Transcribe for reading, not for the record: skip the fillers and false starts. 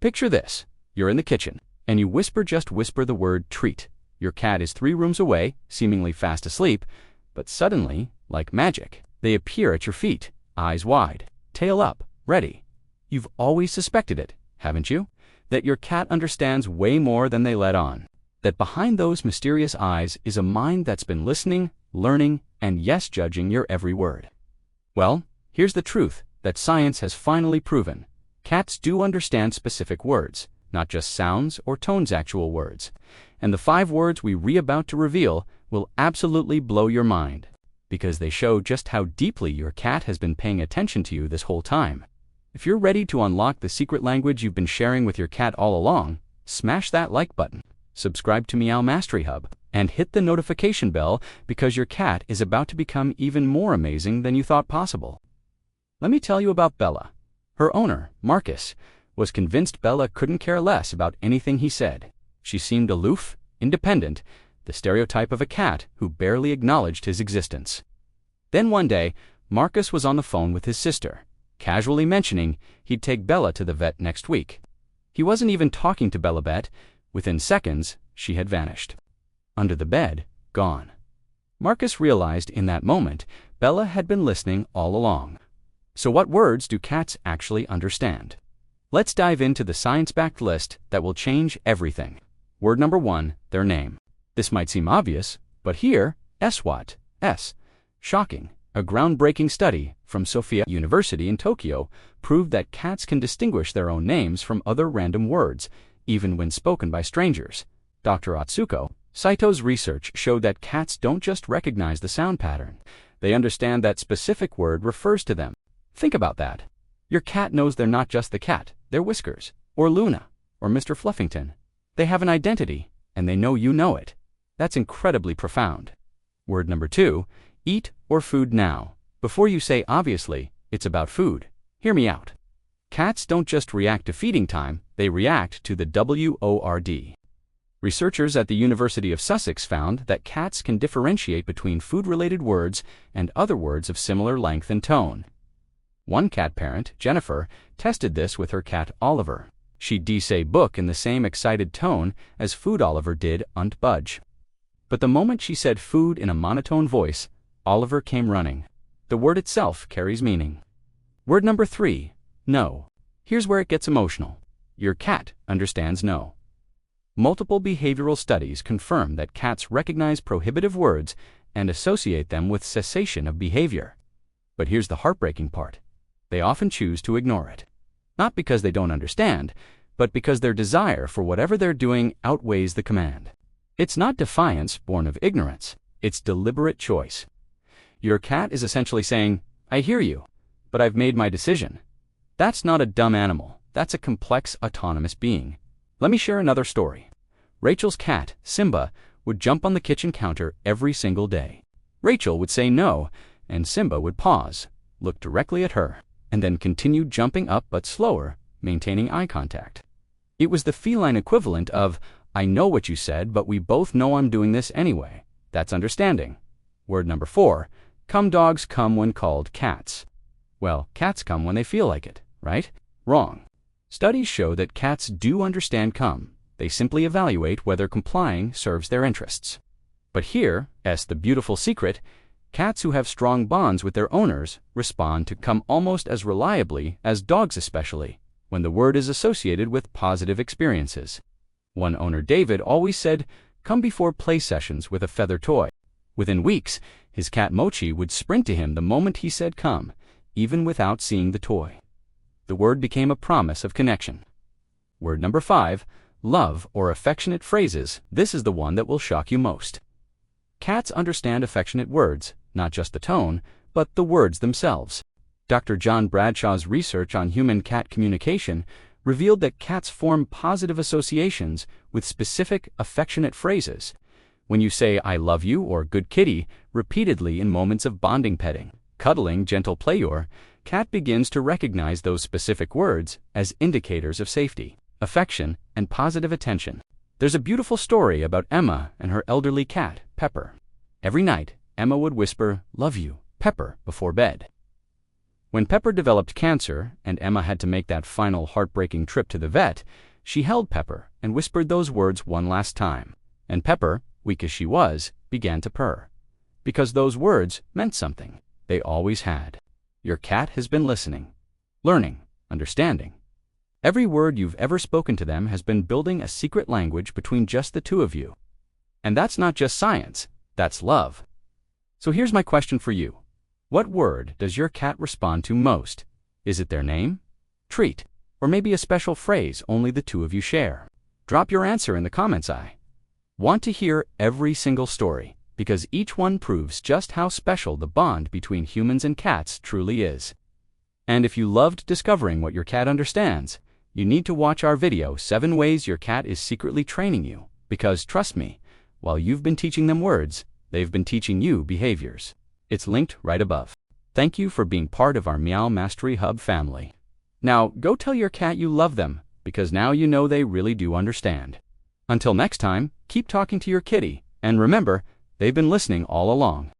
Picture this. You're in the kitchen, and you just whisper the word treat. Your cat is 3 rooms away, seemingly fast asleep, but suddenly, like magic, they appear at your feet, eyes wide, tail up, ready. You've always suspected it, haven't you? That your cat understands way more than they let on. That behind those mysterious eyes is a mind that's been listening, learning, and yes, judging your every word. Well, here's the truth that science has finally proven. Cats do understand specific words, not just sounds or tones, actual words. And the 5 words we're about to reveal will absolutely blow your mind, because they show just how deeply your cat has been paying attention to you this whole time. If you're ready to unlock the secret language you've been sharing with your cat all along, smash that like button, subscribe to Meow Mastery Hub, and hit the notification bell because your cat is about to become even more amazing than you thought possible. Let me tell you about Bella. Her owner, Marcus, was convinced Bella couldn't care less about anything he said. She seemed aloof, independent, the stereotype of a cat who barely acknowledged his existence. Then one day, Marcus was on the phone with his sister, casually mentioning he'd take Bella to the vet next week. He wasn't even talking to Bella Bet. Within seconds, she had vanished. Under the bed, gone. Marcus realized in that moment Bella had been listening all along. So what words do cats actually understand? Let's dive into the science-backed list that will change everything. Word number 1, their name. This might seem obvious, but here, SWAT, S. Shocking. A groundbreaking study from Sophia University in Tokyo proved that cats can distinguish their own names from other random words, even when spoken by strangers. Dr. Atsuko Saito's research showed that cats don't just recognize the sound pattern. They understand that specific word refers to them. Think about that. Your cat knows they're not just the cat, they're Whiskers, or Luna, or Mr. Fluffington. They have an identity, and they know you know it. That's incredibly profound. Word number 2, eat or food now. Before you say obviously, it's about food. Hear me out. Cats don't just react to feeding time, they react to the WORD. Researchers at the University of Sussex found that cats can differentiate between food-related words and other words of similar length and tone. One cat parent, Jennifer, tested this with her cat Oliver. She'd say book in the same excited tone as food Oliver did budge. But the moment she said food in a monotone voice, Oliver came running. The word itself carries meaning. Word number 3, no. Here's where it gets emotional. Your cat understands no. Multiple behavioral studies confirm that cats recognize prohibitive words and associate them with cessation of behavior. But here's the heartbreaking part. They often choose to ignore it. Not because they don't understand, but because their desire for whatever they're doing outweighs the command. It's not defiance born of ignorance, it's deliberate choice. Your cat is essentially saying, I hear you, but I've made my decision. That's not a dumb animal, that's a complex, autonomous being. Let me share another story. Rachel's cat, Simba, would jump on the kitchen counter every single day. Rachel would say no, and Simba would pause, look directly at her, and then continue jumping up but slower, maintaining eye contact. It was the feline equivalent of, I know what you said, but we both know I'm doing this anyway. That's understanding. Word number 4, come dogs come when called cats. Well, cats come when they feel like it, right? Wrong. Studies show that cats do understand come. They simply evaluate whether complying serves their interests. But here, as the beautiful secret, cats who have strong bonds with their owners respond to come almost as reliably as dogs, especially when the word is associated with positive experiences. One owner, David, always said, come before play sessions with a feather toy. Within weeks, his cat Mochi would sprint to him the moment he said come, even without seeing the toy. The word became a promise of connection. Word number 5, love or affectionate phrases. This is the one that will shock you most. Cats understand affectionate words, not just the tone, but the words themselves. Dr. John Bradshaw's research on human-cat communication revealed that cats form positive associations with specific affectionate phrases. When you say I love you or good kitty repeatedly in moments of bonding, petting, cuddling, gentle play, your cat begins to recognize those specific words as indicators of safety, affection, and positive attention. There's a beautiful story about Emma and her elderly cat, Pepper. Every night, Emma would whisper, love you, Pepper, before bed. When Pepper developed cancer and Emma had to make that final heartbreaking trip to the vet, she held Pepper and whispered those words one last time. And Pepper, weak as she was, began to purr. Because those words meant something. They always had. Your cat has been listening, learning, understanding. Every word you've ever spoken to them has been building a secret language between just the two of you. And that's not just science, that's love. So here's my question for you. What word does your cat respond to most? Is it their name, treat, or maybe a special phrase only the two of you share? Drop your answer in the comments. I want to hear every single story, because each one proves just how special the bond between humans and cats truly is. And if you loved discovering what your cat understands, you need to watch our video 7 Ways Your Cat is Secretly Training You, because trust me, while you've been teaching them words, they've been teaching you behaviors. It's linked right above. Thank you for being part of our Meow Mastery Hub family. Now go tell your cat you love them, because now you know they really do understand. Until next time, keep talking to your kitty, and remember, they've been listening all along.